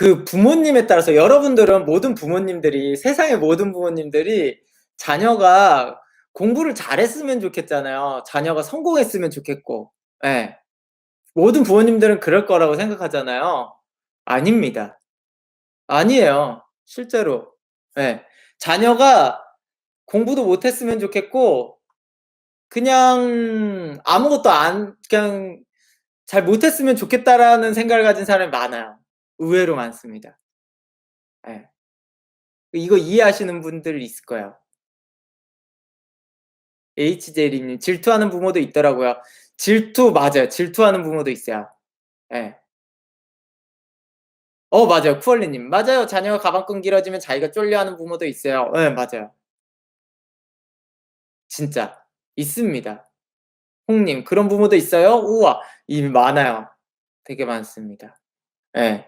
그 부모님에 따라서 여러분들은 모든 부모님들이 세상의 모든 부모님들이 자녀가 공부를 잘했으면 좋겠잖아요. 자녀가 성공했으면 좋겠고. 예. 모든 부모님들은 그럴 거라고 생각하잖아요. 아닙니다. 아니에요. 실제로. 예. 자녀가 공부도 못했으면 좋겠고 그냥 아무것도 안 그냥 잘 못했으면 좋겠다라는 생각을 가진 사람이 많아요. 의외로 많습니다. 예. 이거 이해하시는 분들 있을 거예요. HJ님 질투하는 부모도 있더라고요. 질투 맞아요. 질투하는 부모도 있어요. 예. 맞아요. 쿠얼리님 맞아요. 자녀가 가방끈 길어지면 자기가 쫄려하는 부모도 있어요. 예, 맞아요. 진짜 있습니다. 홍님 그런 부모도 있어요? 우와, 이미 많아요. 되게 많습니다. 예.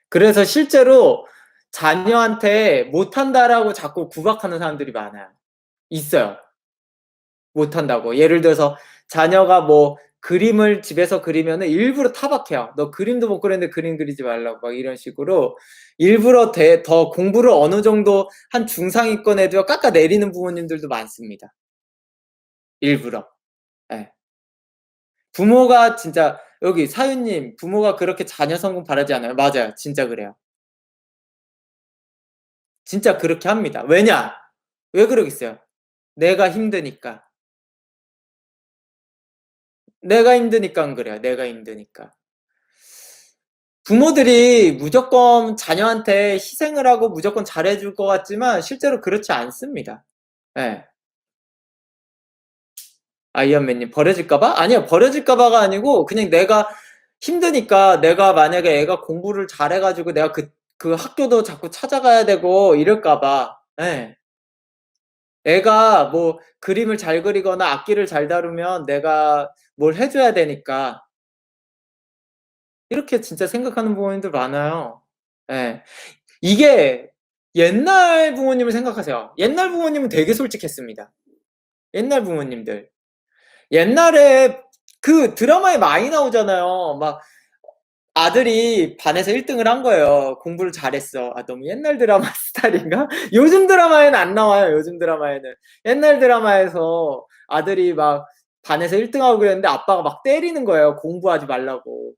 그래서 실제로 자녀한테 못한다라고 자꾸 구박하는 사람들이 많아요. 있어요. 못한다고. 예를 들어서 자녀가 뭐 그림을 집에서 그리면은 일부러 타박해요. 너 그림도 못 그렸는데 그림 그리지 말라고 막 이런 식으로 일부러 더 공부를 어느 정도 한 중상위권 애들 깎아내리는 부모님들도 많습니다. 일부러. 예. 부모가 진짜 여기 사유님 부모가 그렇게 자녀 성공 바라지 않아요? 맞아요. 진짜 그래요. 진짜 그렇게 합니다. 왜냐? 왜 그러겠어요? 내가 힘드니까. 내가 힘드니까 그래요. 내가 힘드니까. 부모들이 무조건 자녀한테 희생을 하고 무조건 잘해줄 것 같지만 실제로 그렇지 않습니다. 예. 아이언맨님 버려질까봐? 아니요, 버려질까봐가 아니고 그냥 내가 힘드니까 내가 만약에 애가 공부를 잘해가지고 내가 그 학교도 자꾸 찾아가야 되고 이럴까봐. 예. 애가 뭐 그림을 잘 그리거나 악기를 잘 다루면 내가 뭘 해줘야 되니까 이렇게 진짜 생각하는 부모님들 많아요. 예. 이게 옛날 부모님을 생각하세요. 옛날 부모님은 되게 솔직했습니다. 옛날 부모님들. 옛날에 그 드라마에 많이 나오잖아요. 막 아들이 반에서 1등을 한 거예요. 공부를 잘했어. 아, 너무 옛날 드라마 스타일인가? 요즘 드라마에는 안 나와요. 요즘 드라마에는. 옛날 드라마에서 아들이 막 반에서 1등하고 그랬는데 아빠가 막 때리는 거예요. 공부하지 말라고.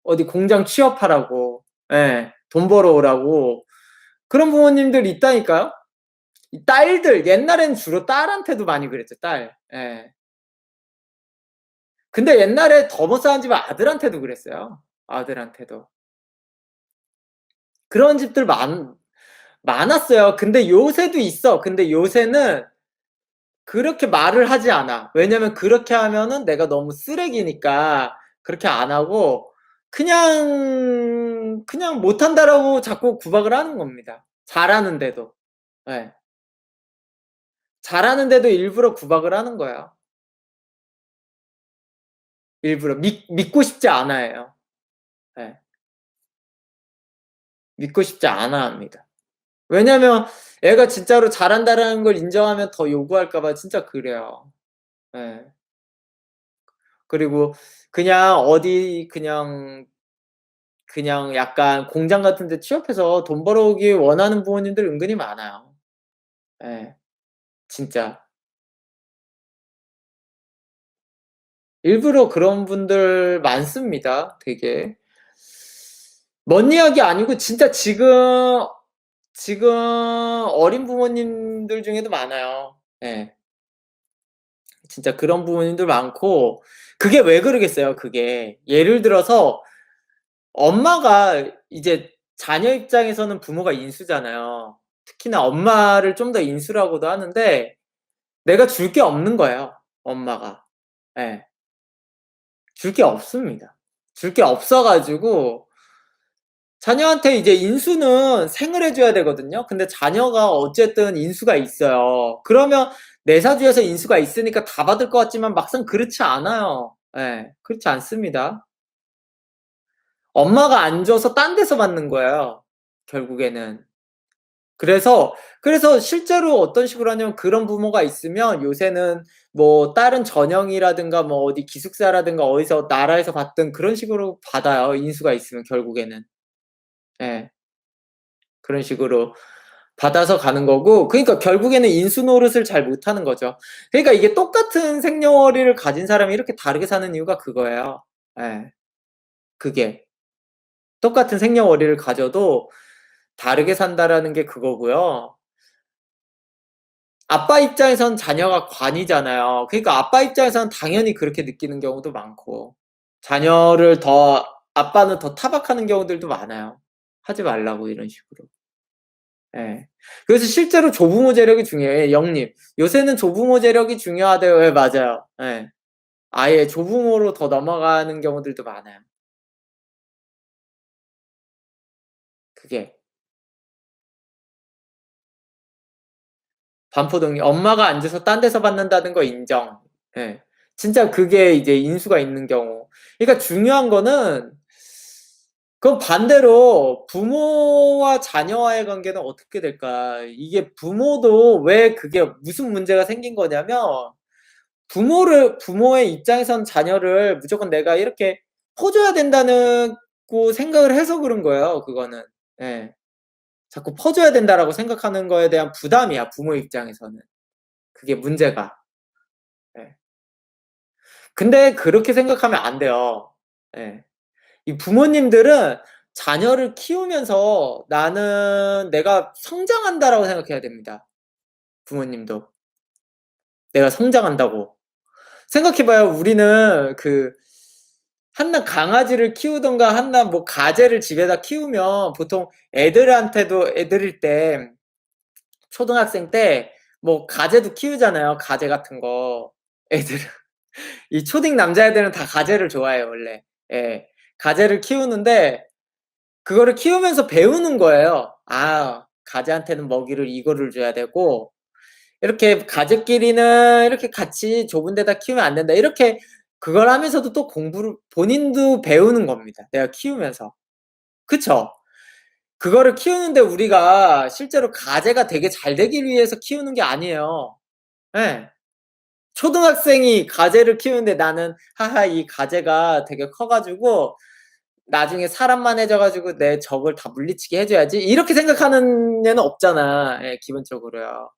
어디 공장 취업하라고. 예. 돈 벌어오라고. 그런 부모님들 있다니까요. 딸들 옛날엔 주로 딸한테도 많이 그랬죠. 딸. 예. 근데 옛날에 더 못 사는 집은 아들한테도 그랬어요. 아들한테도. 그런 집들 많았어요. 근데 요새도 있어. 근데 요새는 그렇게 말을 하지 않아. 왜냐면 그렇게 하면은 내가 너무 쓰레기니까 그렇게 안 하고 그냥 못한다라고 자꾸 구박을 하는 겁니다. 잘하는데도. 예. 잘하는데도 일부러 구박을 하는 거예요. 일부러 믿고 싶지 않아요. 예. 믿고 싶지 않아 합니다. 왜냐면 애가 진짜로 잘한다라는 걸 인정하면 더 요구할까 봐 진짜 그래요. 예. 그리고 그냥 어디 그냥 약간 공장 같은 데 취업해서 돈 벌어오길 원하는 부모님들 은근히 많아요. 예. 진짜. 일부러 그런 분들 많습니다 되게. 먼 이야기 아니고 진짜 지금 어린 부모님들 중에도 많아요. 예. 진짜 그런 부모님들 많고 그게 왜 그러겠어요 그게. 예를 들어서 엄마가 이제 자녀 입장에서는 부모가 인수잖아요. 특히나 엄마를 좀 더 인수라고도 하는데 내가 줄 게 없는 거예요 엄마가. 예. 줄 게 없습니다. 줄 게 없어 가지고 자녀한테 이제 인수는 생을 해 줘야 되거든요. 근데 자녀가 어쨌든 인수가 있어요. 그러면 내 사주에서 인수가 있으니까 다 받을 것 같지만 막상 그렇지 않아요. 예. 그렇지 않습니다. 엄마가 안 줘서 딴 데서 받는 거예요, 결국에는. 그래서 실제로 어떤 식으로 하냐면 그런 부모가 있으면 요새는 뭐 다른 전형이라든가 뭐 어디 기숙사라든가 어디서 나라에서 받든 그런 식으로 받아요, 인수가 있으면 결국에는. 예. 그런 식으로 받아서 가는 거고, 그러니까 결국에는 인수 노릇을 잘 못하는 거죠. 그러니까 이게 똑같은 생년월일을 가진 사람이 이렇게 다르게 사는 이유가 그거예요. 예. 그게 똑같은 생년월일을 가져도 다르게 산다라는 게 그거고요. 아빠 입장에선 자녀가 관이잖아요. 그러니까 아빠 입장에서는 당연히 그렇게 느끼는 경우도 많고, 자녀를 더 아빠는 더 타박하는 경우들도 많아요. 하지 말라고 이런 식으로. 예. 그래서 실제로 조부모 재력이 중요해요. 영님. 요새는 조부모 재력이 중요하대요. 예, 맞아요. 예. 아예 조부모로 더 넘어가는 경우들도 많아요. 그게. 반포동이 엄마가 앉아서 딴 데서 받는다는 거 인정. 예. 진짜 그게 이제 인수가 있는 경우. 그러니까 중요한 거는, 그럼 반대로 부모와 자녀와의 관계는 어떻게 될까? 이게 부모도 왜 그게 무슨 문제가 생긴 거냐면, 부모의 입장에선 자녀를 무조건 내가 이렇게 퍼줘야 된다고 생각을 해서 그런 거예요, 그거는. 예. 자꾸 퍼줘야 된다라고 생각하는 거에 대한 부담이야, 부모 입장에서는. 그게 문제가. 예. 근데 그렇게 생각하면 안 돼요. 예. 이 부모님들은 자녀를 키우면서 나는 내가 성장한다라고 생각해야 됩니다. 부모님도. 내가 성장한다고. 생각해봐요. 우리는 한낱 강아지를 키우던가 한낱 뭐 가재를 집에다 키우면 보통 애들일 때 초등학생 때 뭐 가재도 키우잖아요. 가재 같은 거. 애들은 이 초딩 남자애들은 다 가재를 좋아해요, 원래. 예. 가재를 키우는데 그거를 키우면서 배우는 거예요. 아, 가재한테는 먹이를 이거를 줘야 되고, 이렇게 가족끼리는 이렇게 같이 좁은 데다 키우면 안 된다. 이렇게 그걸 하면서도 또 공부를 본인도 배우는 겁니다. 내가 키우면서. 그쵸? 그거를 키우는데 우리가 실제로 가재가 되게 잘 되기 위해서 키우는 게 아니에요. 예. 초등학생이 가재를 키우는데 나는 하하 이 가재가 되게 커가지고 나중에 사람만해져 가지고 내 적을 다 물리치게 해줘야지 이렇게 생각하는 애는 없잖아. 예, 기본적으로요.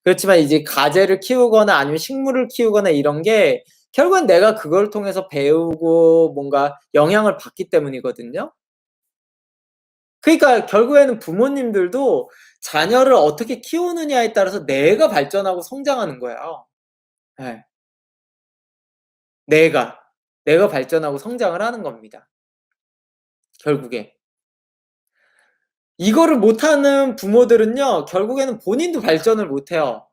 그렇지만 이제 가재를 키우거나 아니면 식물을 키우거나 이런 게 결국은 내가 그걸 통해서 배우고 뭔가 영향을 받기 때문이거든요. 그러니까 결국에는 부모님들도 자녀를 어떻게 키우느냐에 따라서 내가 발전하고 성장하는 거예요. 예. 내가. 내가 발전하고 성장을 하는 겁니다. 결국에. 이거를 못하는 부모들은요, 결국에는 본인도 발전을 못해요.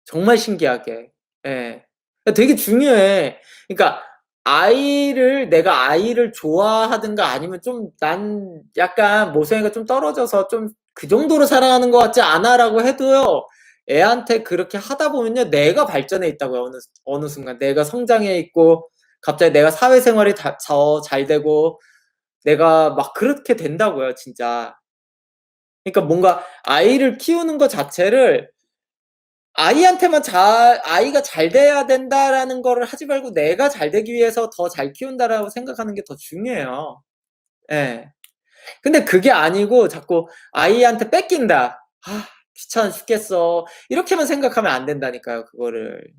정말 신기하게. 예. 되게 중요해. 그러니까 내가 아이를 좋아하든가 아니면 좀 난 약간 모성애가 좀 떨어져서 좀 그 정도로 사랑하는 것 같지 않아라고 해도요, 애한테 그렇게 하다 보면요, 내가 발전해 있다고요, 어느 순간. 내가 성장해 있고, 갑자기 내가 사회생활이 더 잘 되고, 내가 막 그렇게 된다고요, 진짜. 그러니까 뭔가 아이를 키우는 것 자체를 아이가 잘 돼야 된다라는 거를 하지 말고 내가 잘 되기 위해서 더 잘 키운다라고 생각하는 게 더 중요해요. 예. 근데 그게 아니고 자꾸 아이한테 뺏긴다. 아, 귀찮아 죽겠어. 이렇게만 생각하면 안 된다니까요, 그거를.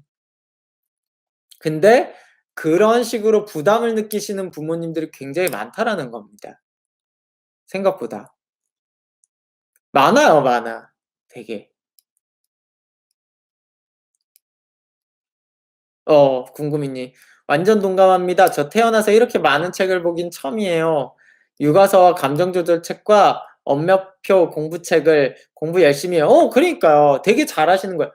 근데 그런 식으로 부담을 느끼시는 부모님들이 굉장히 많다라는 겁니다. 생각보다. 많아요, 많아. 되게. 궁금이님. 완전 동감합니다. 저 태어나서 이렇게 많은 책을 보긴 처음이에요. 육아서와 감정조절 책과 엄며표 공부책을 공부 열심히 해요. 그러니까요. 되게 잘하시는 거예요.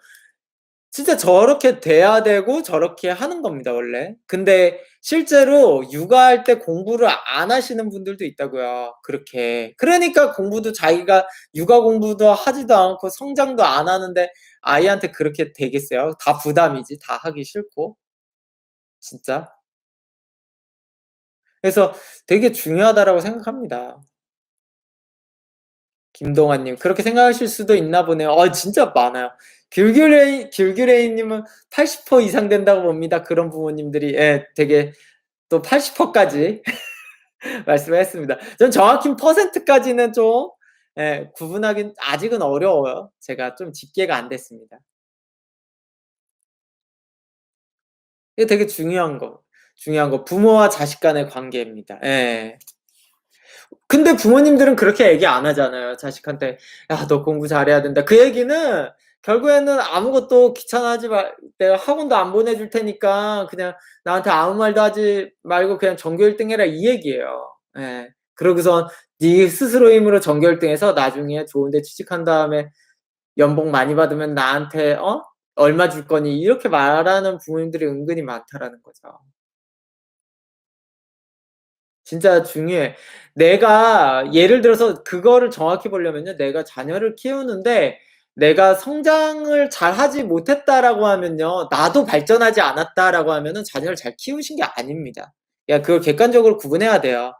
진짜 저렇게 돼야 되고 저렇게 하는 겁니다, 원래. 근데 실제로 육아할 때 공부를 안 하시는 분들도 있다고요. 그렇게. 그러니까 공부도 자기가 육아 공부도 하지도 않고 성장도 안 하는데 아이한테 그렇게 되겠어요? 다 부담이지. 다 하기 싫고. 진짜. 그래서 되게 중요하다라고 생각합니다. 김동환 님. 그렇게 생각하실 수도 있나 보네요. 진짜 많아요. 귤귤레이 님은 80% 이상 된다고 봅니다. 그런 부모님들이. 예, 되게 또 80% 까지. 말씀했습니다. 전 정확히 퍼센트까지는 좀 예 구분하긴 아직은 어려워요. 제가 좀 집계가 안 됐습니다. 이게 되게 중요한 거 부모와 자식 간의 관계입니다. 예. 근데 부모님들은 그렇게 얘기 안 하잖아요. 자식한테 "야 너 공부 잘해야 된다." 그 얘기는 결국에는 아무것도 귀찮아하지 말 "내가 학원도 안 보내줄 테니까 그냥 나한테 아무 말도 하지 말고 그냥 전교 1등 해라." 이 얘기예요. 예. 그러고선 "네 스스로 힘으로 전교 1등 해서 나중에 좋은 데 취직한 다음에 연봉 많이 받으면 나한테 얼마 줄 거니?" 이렇게 말하는 부모님들이 은근히 많다라는 거죠. 진짜 중요해. 내가 예를 들어서 그거를 정확히 보려면요. 내가 자녀를 키우는데 내가 성장을 잘하지 못했다라고 하면요. 나도 발전하지 않았다라고 하면은 자녀를 잘 키우신 게 아닙니다. 그걸 객관적으로 구분해야 돼요.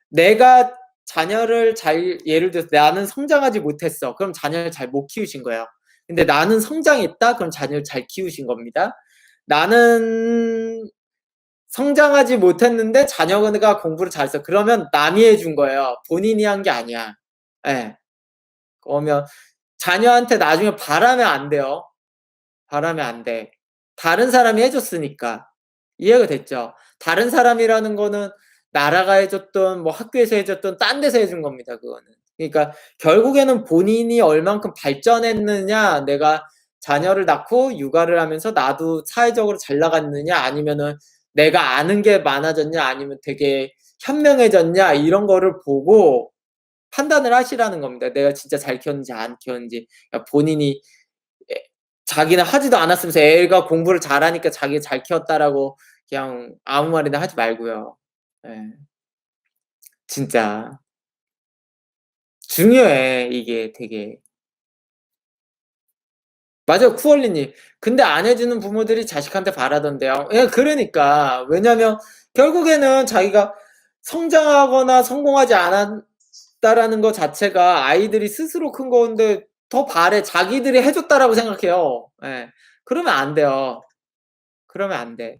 내가 자녀를 잘 예를 들어서 '나는 성장하지 못했어.' 그럼 자녀를 잘 못 키우신 거예요. 근데 '나는 성장했다.' 그럼 자녀를 잘 키우신 겁니다. 나는 성장하지 못했는데 자녀가 공부를 잘했어. 그러면 남이 해준 거예요. 본인이 한 게 아니야. 예. 그러면 자녀한테 나중에 바라면 안 돼요. 바라면 안 돼. 다른 사람이 해 줬으니까. 이해가 됐죠? 다른 사람이라는 거는 나라가 해 줬든 뭐 학교에서 해 줬든 딴 데서 해준 겁니다 그거는. 그러니까 결국에는 본인이 얼만큼 발전했느냐 내가 자녀를 낳고 육아를 하면서 나도 사회적으로 잘 나갔느냐 아니면은 내가 아는 게 많아졌냐 아니면 되게 현명해졌냐 이런 거를 보고 판단을 하시라는 겁니다. 내가 진짜 잘 키웠는지 안 키웠는지. 그러니까 본인이 예 자기는 하지도 않았으면서 애가 공부를 잘하니까 자기가 잘 키웠다라고 그냥 아무 말이나 하지 말고요. 예. 진짜 중요해 이게 되게. 맞아요 쿠얼리 님. 근데 안 해 주는 부모들이 자식한테 바라던데요. 예 그러니까. 왜냐면 결국에는 자기가 성장하거나 성공하지 않았다라는 거 자체가 아이들이 스스로 큰 건데 더 바래. 자기들이 해 줬다라고 생각해요. 예. 그러면 안 돼요. 그러면 안 돼.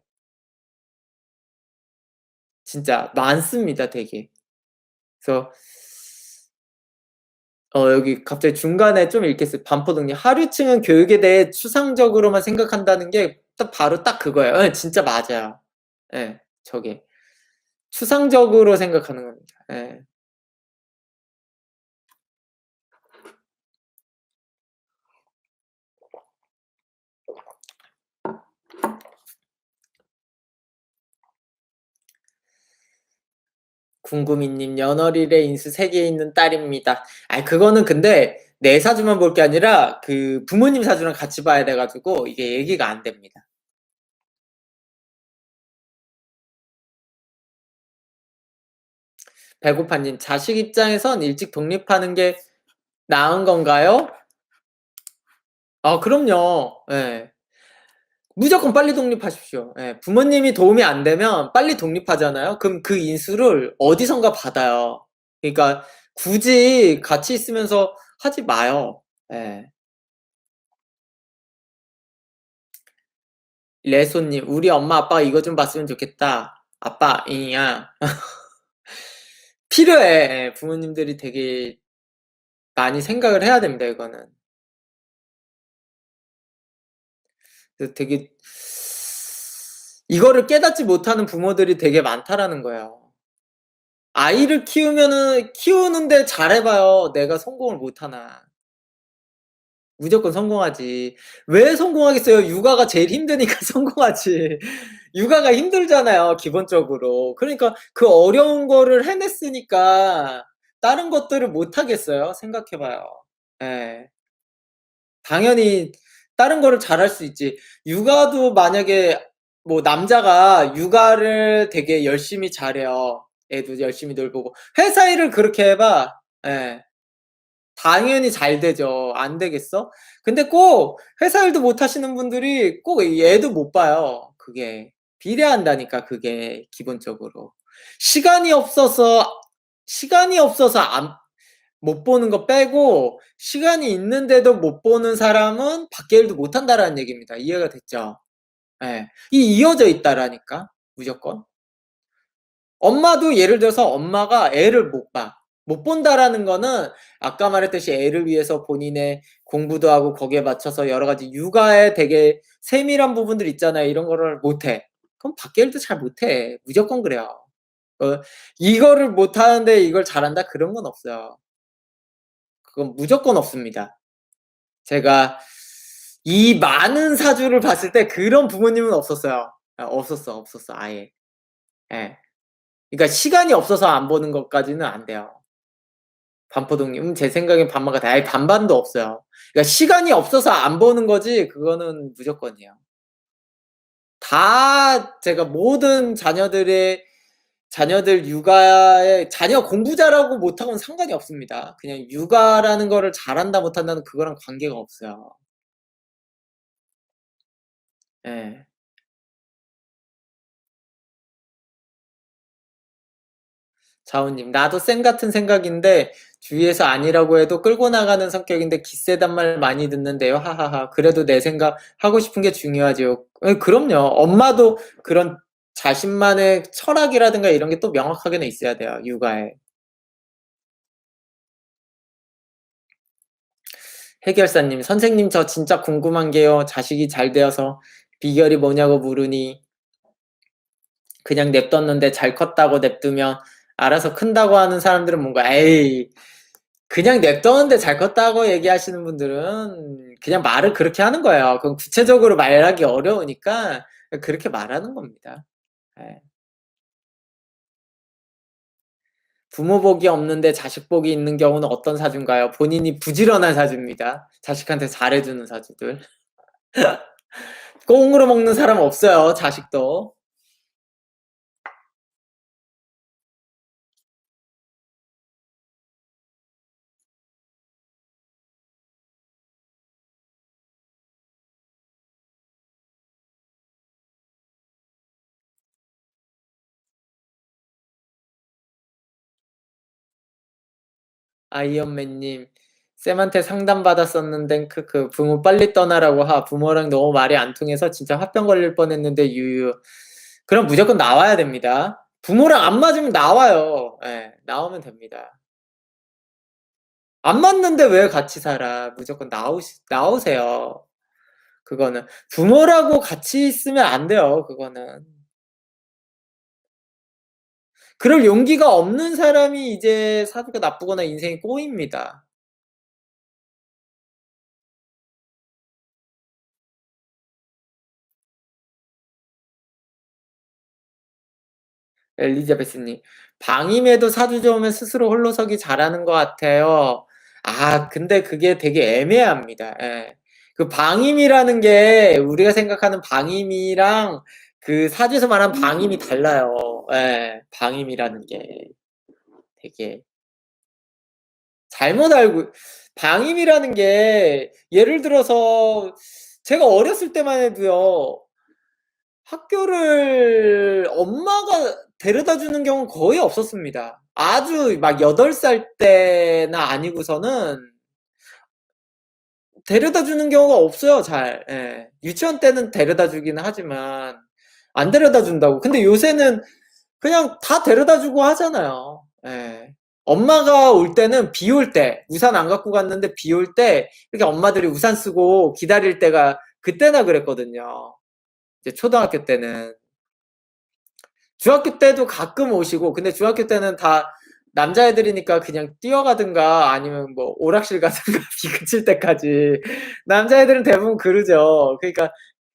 진짜 많습니다 되게. 그래서 여기 갑자기 중간에 좀 읽겠어요. 반포동님. "하류층은 교육에 대해 추상적으로만 생각한다는 게 딱 바로 딱 그거예요." 예 진짜 맞아요. 예. 저게. 추상적으로 생각하는 겁니다. 예. 궁금이님. "연어릴의 인수 세계에 있는 딸입니다." 아이 그거는 근데 내 사주만 볼 게 아니라 그 부모님 사주랑 같이 봐야 돼 가지고 이게 얘기가 안 됩니다. 배고파님. "자식 입장에선 일찍 독립하는 게 나은 건가요?" 그럼요. 예. 무조건 빨리 독립하십시오. 예. 부모님이 도움이 안 되면 빨리 독립하잖아요. 그럼 그 인수를 어디선가 받아요. 그러니까 굳이 같이 있으면서 하지 마요. 예. 레소님, 우리 엄마 아빠가 이거 좀 봤으면 좋겠다. 아빠, 이야. 필요해. 예. 부모님들이 되게 많이 생각을 해야 됩니다, 이거는. 그래서 되게 이거를 깨닫지 못하는 부모들이 되게 많다라는 거예요. 아이를 키우는데 잘해봐요. 내가 성공을 못하나. 무조건 성공하지. 왜 성공하겠어요? 육아가 제일 힘드니까 성공하지. 육아가 힘들잖아요, 기본적으로. 그러니까 그 어려운 거를 해냈으니까 다른 것들을 못 하겠어요? 생각해 봐요. 예. 당연히 다른 거를 잘할 수 있지. 육아도 만약에 뭐 남자가 육아를 되게 열심히 잘해요. 애도 열심히 돌보고. 회사 일을 그렇게 해 봐. 예. 당연히 잘 되죠. 안 되겠어? 근데 꼭 회사 일도 못 하시는 분들이 꼭 이 애도 못 봐요. 그게. 비례한다니까 그게 기본적으로. 시간이 없어서 시간이 없어서 안 못 보는 거 빼고 시간이 있는데도 못 보는 사람은 밖에 일도 못 한다라는 얘기입니다. 이해가 됐죠? 예. 이 이어져 있다라니까 무조건. 엄마도 예를 들어서 엄마가 애를 못 봐. 못 본다라는 거는 아까 말했듯이 애를 위해서 본인의 공부도 하고 거기에 맞춰서 여러 가지 육아에 되게 세밀한 부분들 있잖아요. 이런 거를 못 해. 그럼 밖에 일도 잘 못 해. 무조건 그래요. 어 이거를 못 하는데 이걸 잘한다 그런 건 없어요. 그건 무조건 없습니다. 제가 이 많은 사주를 봤을 때 그런 부모님은 없었어요. 없었어 아예. 예. 그러니까 시간이 없어서 안 보는 것까지는 안 돼요. 반포동님 제 생각엔 반반 같아요. 아예 반반도 없어요. 그러니까 시간이 없어서 안 보는 거지 그거는 무조건이에요. 다 제가 모든 자녀들 육아에 자녀 공부 잘하고 못하고는 상관이 없습니다. 그냥 육아라는 거를 잘한다 못한다는 그거랑 관계가 없어요. 예. 자우님 나도 쌤 같은 생각인데 주위에서 아니라고 해도 끌고 나가는 성격인데 기세단 말 많이 듣는데요. 하하하. 그래도 내 생각 하고 싶은 게 중요하지요. 그럼요. 엄마도 그런 자신만의 철학이라든가 이런 게 또 명확하게는 있어야 돼요. 육아에. 해결사님, 선생님 저 진짜 궁금한 게요. 자식이 잘 되어서 비결이 뭐냐고 물으니 그냥 냅뒀는데 잘 컸다고 냅두면 알아서 큰다고 하는 사람들은 뭔가 에이 그냥 냅뒀는데 잘 컸다고 얘기하시는 분들은 그냥 말을 그렇게 하는 거예요. 그럼 구체적으로 말하기 어려우니까 그렇게 말하는 겁니다. 예. 부모 복이 없는데 자식 복이 있는 경우는 어떤 사주인가요? 본인이 부지런한 사주입니다. 자식한테 잘해주는 사주들. 꽁으로 먹는 사람 없어요. 자식도. 아이언맨님, 쌤한테 상담 받았었는데 크크 부모 빨리 떠나라고 부모랑 너무 말이 안 통해서 진짜 화병 걸릴 뻔했는데 유유. 그럼 무조건 나와야 됩니다. 부모랑 안 맞으면 나와요. 예, 나오면 됩니다. 안 맞는데 왜 같이 살아? 무조건 나오세요. 그거는 부모라고 같이 있으면 안 돼요. 그거는 그럴 용기가 없는 사람이 이제 사주가 나쁘거나 인생이 꼬입니다. 엘리자베스님, 방임에도 사주 좋으면 스스로 홀로서기 잘하는 것 같아요. 근데 그게 되게 애매합니다. 예. 그 방임이라는 게 우리가 생각하는 방임이랑 그 사주에서 말하는 방임이 달라요. 예, 방임이라는 게 되게 잘못 알고 방임이라는 게 예를 들어서 제가 어렸을 때만 해도요. 학교를 엄마가 데려다 주는 경우는 거의 없었습니다. 아주 막 8살 때나 아니고서는 데려다 주는 경우가 없어요, 잘. 예. 유치원 때는 데려다 주긴 하지만 안 데려다 준다고. 근데 요새는 그냥 다 데려다 주고 하잖아요. 예. 엄마가 올 때는 비 올 때, 우산 안 갖고 갔는데 비 올 때 이렇게 엄마들이 우산 쓰고 기다릴 때가 그때나 그랬거든요. 이제 초등학교 때는. 중학교 때도 가끔 오시고 근데 중학교 때는 다 남자애들이니까 그냥 뛰어가든가 아니면 뭐 오락실 가든가 비 그칠 때까지 남자애들은 대부분 그러죠. 그러니까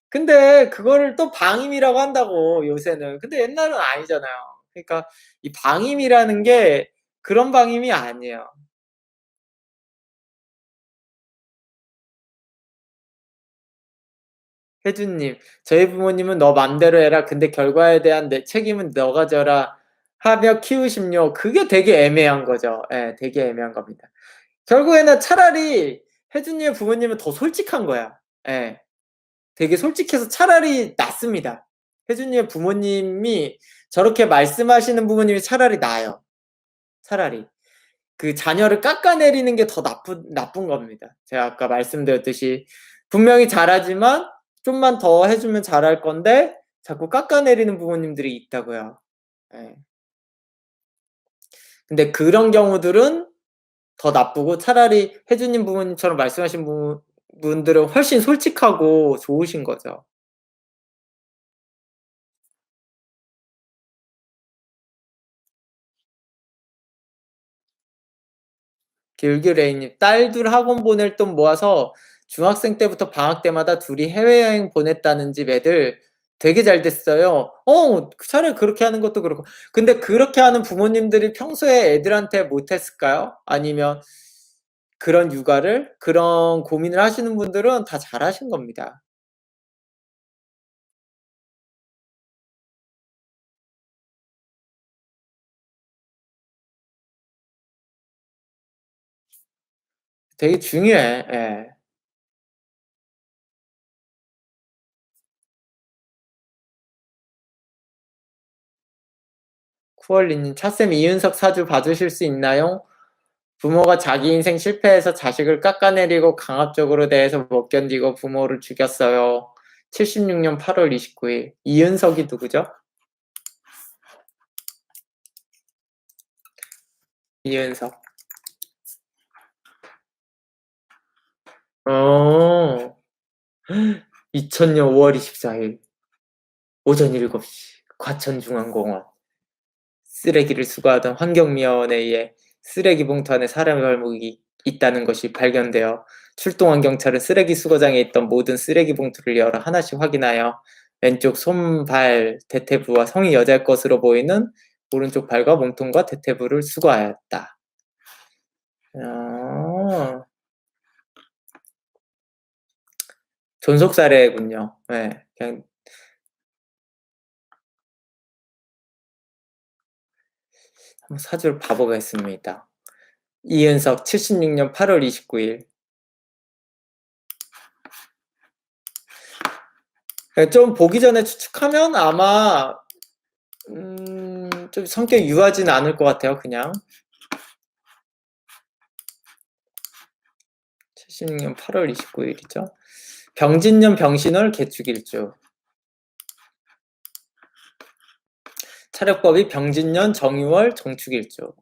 근데 그거를 또 방임이라고 한다고 요새는. 근데 옛날은 아니잖아요. 그러니까 이 방임이라는 게 그런 방임이 아니에요. 혜준님, 저희 부모님은 너 맘대로 해라. 근데 결과에 대한 내 책임은 너가 져라. 하며 키우심요. 그게 되게 애매한 거죠. 예, 되게 애매한 겁니다. 결국에는 차라리 혜준이의 부모님은 더 솔직한 거야. 예. 되게 솔직해서 차라리 낫습니다. 혜준이의 부모님이 저렇게 말씀하시는 부모님이 차라리 나아요. 차라리. 그 자녀를 깎아내리는 게 더 나쁜 겁니다. 제가 아까 말씀드렸듯이 분명히 잘하지만 좀만 더 해주면 잘할 건데 자꾸 깎아내리는 부모님들이 있다고요. 예. 근데 그런 경우들은 더 나쁘고 차라리 혜주님 부모님처럼 말씀하신 분들은 훨씬 솔직하고 좋으신 거죠. 길규레이님, 딸 둘 학원 보낼 돈 모아서 중학생 때부터 방학 때마다 둘이 해외여행 보냈다는 집 애들 되게 잘 됐어요. 차라리 그렇게 하는 것도 그렇고. 근데 그렇게 하는 부모님들이 평소에 애들한테 못했을까요? 아니면 그런 육아를, 그런 고민을 하시는 분들은 다 잘하신 겁니다. 되게 중요해. 예. 쿠얼리님, 차쌤 이윤석 사주 봐주실 수 있나요? 부모가 자기 인생 실패해서 자식을 깎아내리고 강압적으로 대해서 못 견디고 부모를 죽였어요. 76년 8월 29일. 이윤석이 누구죠? 이윤석. 2000년 5월 24일. 오전 7시. 과천중앙공원. 쓰레기를 수거하던 환경미화원에 의해 쓰레기 봉투 안에 사람의 발목이 있다는 것이 발견되어 출동한 경찰은 쓰레기 수거장에 있던 모든 쓰레기 봉투를 열어 하나씩 확인하여 왼쪽 손, 발, 대퇴부와 성이 여자의 것으로 보이는 오른쪽 발과 몸통과 대퇴부를 수거하였다. 존속사례군요. 네, 그냥 한번 사주를 봐보겠습니다. 이은석 76년 8월 29일. 좀 보기 전에 추측하면 아마 좀 성격 유하진 않을 것 같아요. 그냥 76년 8월 29일이죠. 병진년 병신월 개축일주. 차력법이 병진년 정유월 정축일주.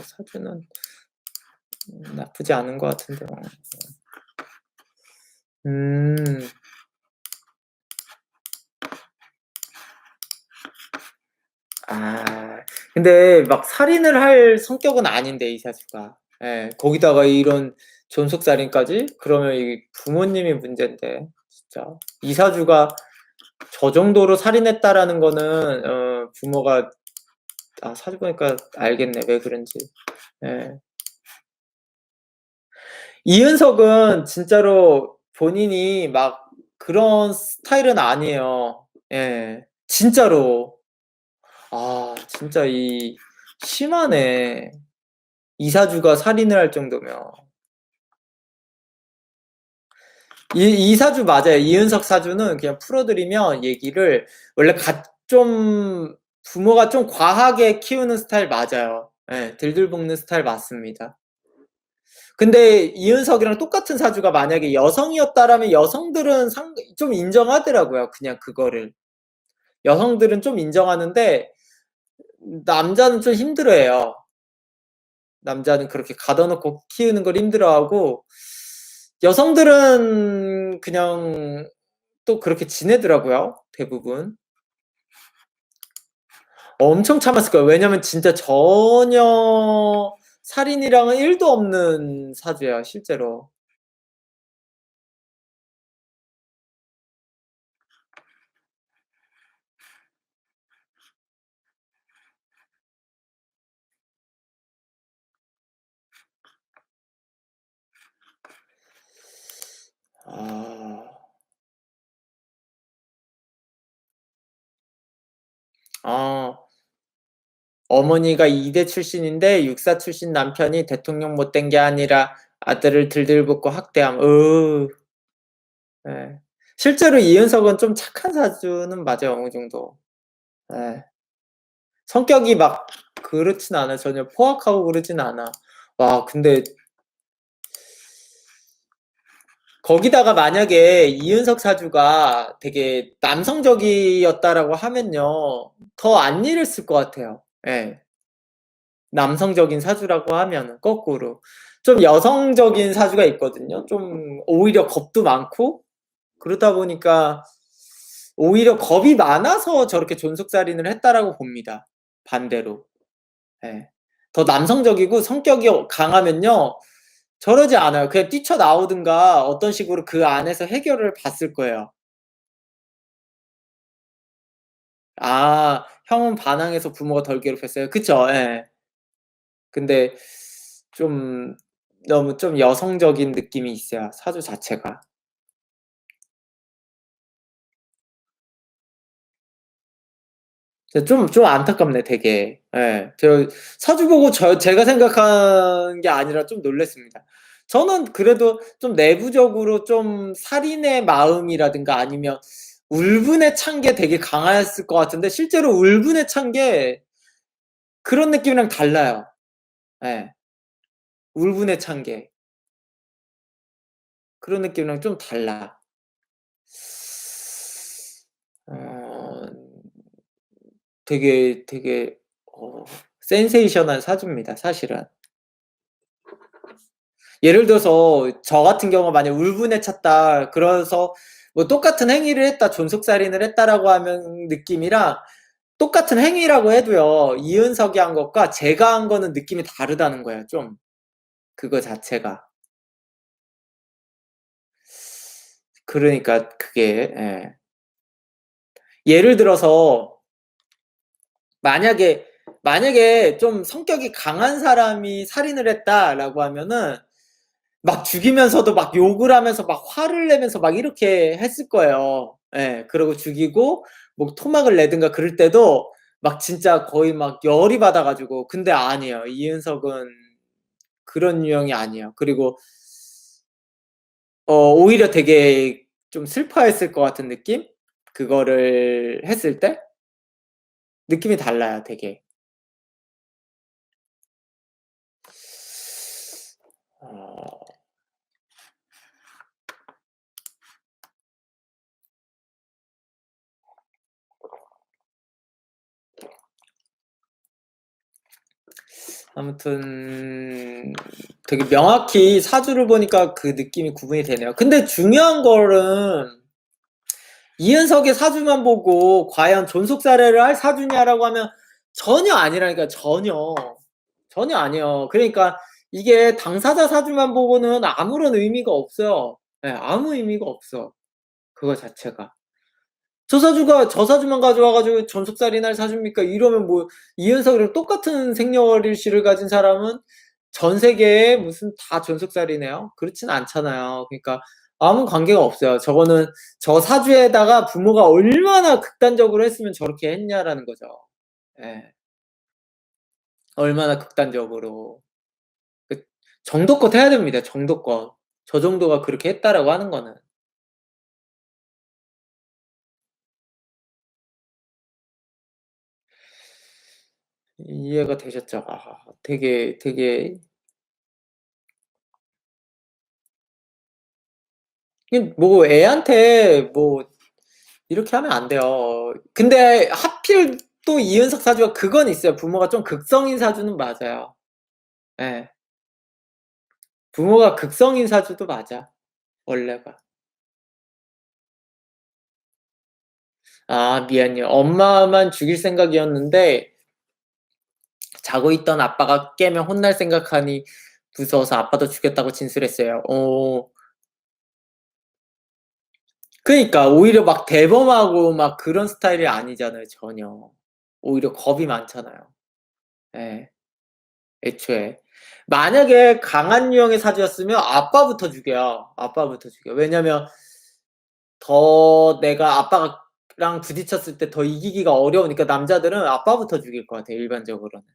사주는 나쁘지 않은 것 같은데요. 근데 막 살인을 할 성격은 아닌데 이 사주가. 예, 거기다가 이런 존속살인까지? 그러면 이 부모님이 문제인데 진짜 이 사주가 저 정도로 살인했다라는 거는 부모가 사주 보니까 알겠네 왜 그런지. 예. 이은석은 진짜로 본인이 막 그런 스타일은 아니에요. 예, 진짜로. 진짜 심하네. 이사주가 살인을 할 정도면. 이사주 맞아요. 이은석 사주는 그냥 풀어드리면 얘기를 원래 좀 부모가 좀 과하게 키우는 스타일 맞아요. 예, 들들 볶는 스타일 맞습니다. 근데 이은석이랑 똑같은 사주가 만약에 여성이었다라면 여성들은 좀 인정하더라고요. 그냥 그거를. 여성들은 좀 인정하는데 남자는 좀 힘들어해요. 남자는 그렇게 가둬놓고 키우는 걸 힘들어하고 여성들은 그냥 또 그렇게 지내더라고요. 대부분. 엄청 참았을 거예요. 왜냐면 진짜 전혀 살인이랑은 1도 없는 사주예요. 실제로. 아... 어머니가 이대 출신인데 육사 출신 남편이 대통령 못된 게 아니라 아들을 들들볶고 학대함. 네. 실제로 이윤석은 좀 착한 사주는 맞아요. 어느 정도. 네. 성격이 막 그렇진 않아. 전혀 포악하고 그러진 않아. 와, 근데 거기다가 만약에 이윤석 사주가 되게 남성적이었다라고 하면요. 더 안 이랬을 것 같아요. 예. 남성적인 사주라고 하면은 거꾸로. 좀 여성적인 사주가 있거든요. 좀 오히려 겁도 많고 그러다 보니까 오히려 겁이 많아서 저렇게 존속살인을 했다라고 봅니다. 반대로. 예. 더 남성적이고 성격이 강하면요. 저러지 않아요. 그냥 뛰쳐나오든가 어떤 식으로 그 안에서 해결을 봤을 거예요. 아, 형은 반항해서 부모가 덜 괴롭혔어요. 그쵸. 예. 근데 좀 너무 좀 여성적인 느낌이 있어요, 사주 자체가. 좀 안타깝네 되게. 예. 저 사주 보고 제가 생각한 게 아니라 좀 놀랐습니다. 저는 그래도 좀 내부적으로 좀 살인의 마음이라든가 아니면 울분에 찬 게 되게 강했을 것 같은데 실제로 울분에 찬 게 그런 느낌이랑 달라요. 예. 울분에 찬 게. 그런 느낌이랑 좀 달라. 어 되게 센세이션한 사주입니다 사실은. 예를 들어서 저 같은 경우가 만약 울분에 찼다. 그래서 뭐 똑같은 행위를 했다. 존속살인을 했다라고 하면 느낌이랑 똑같은 행위라고 해도요. 이은석이 한 것과 제가 한 거는 느낌이 다르다는 거예요 좀. 그거 자체가. 그러니까 그게 예. 예를 들어서 만약에 좀 성격이 강한 사람이 살인을 했다라고 하면은 막 죽이면서도 막 욕을 하면서 막 화를 내면서 막 이렇게 했을 거예요. 예. 그러고 죽이고 뭐 토막을 내든가 그럴 때도 막 진짜 거의 막 열이 받아 가지고 근데 아니에요. 이윤석은 그런 유형이 아니에요. 그리고 오히려 되게 좀 슬퍼했을 것 같은 느낌? 그거를 했을 때? 느낌이 달라요 되게. 어 아무튼 되게 명확히 사주를 보니까 그 느낌이 구분이 되네요. 근데 중요한 거는 이은석의 사주만 보고 과연 존속사례를 할 사주냐라고 하면 전혀 아니라니까요. 전혀. 전혀 아니에요. 그러니까 이게 당사자 사주만 보고는 아무런 의미가 없어요. 예, 아무 의미가 없어. 그거 자체가. 저 사주가 저 사주만 가져와 가지고 존속살인할 사주입니까? 이러면 뭐 이은석이랑 똑같은 생년월일시를 가진 사람은 전 세계에 무슨 다 존속살이네요? 그렇진 않잖아요. 그러니까 아무 관계가 없어요. 저거는 저 사주에다가 부모가 얼마나 극단적으로 했으면 저렇게 했냐라는 거죠. 예. 얼마나 극단적으로. 그 정도껏 해야 됩니다, 정도껏. 저 정도가 그렇게 했다라고 하는 거는. 이해가 되셨죠? 아 되게 이게 뭐 애한테 뭐 이렇게 하면 안 돼요. 근데 하필 또 이윤석 사주가 그건 있어요. 부모가 좀 극성인 사주는 맞아요. 예. 부모가 극성인 사주도 맞아, 원래가. 아 미안해요. 엄마만 죽일 생각이었는데 자고 있던 아빠가 깨면 혼날 생각하니 무서워서 아빠도 죽였다고 진술했어요. 그니까 오히려 막 대범하고 막 그런 스타일이 아니잖아요, 전혀. 오히려 겁이 많잖아요. 예. 애초에. 만약에 강한 유형의 사주였으면 아빠부터 죽여요. 아빠부터 죽여. 왜냐면 더 내가 아빠랑 부딪혔을 때 더 이기기가 어려우니까 남자들은 아빠부터 죽일 것 같아요, 일반적으로는.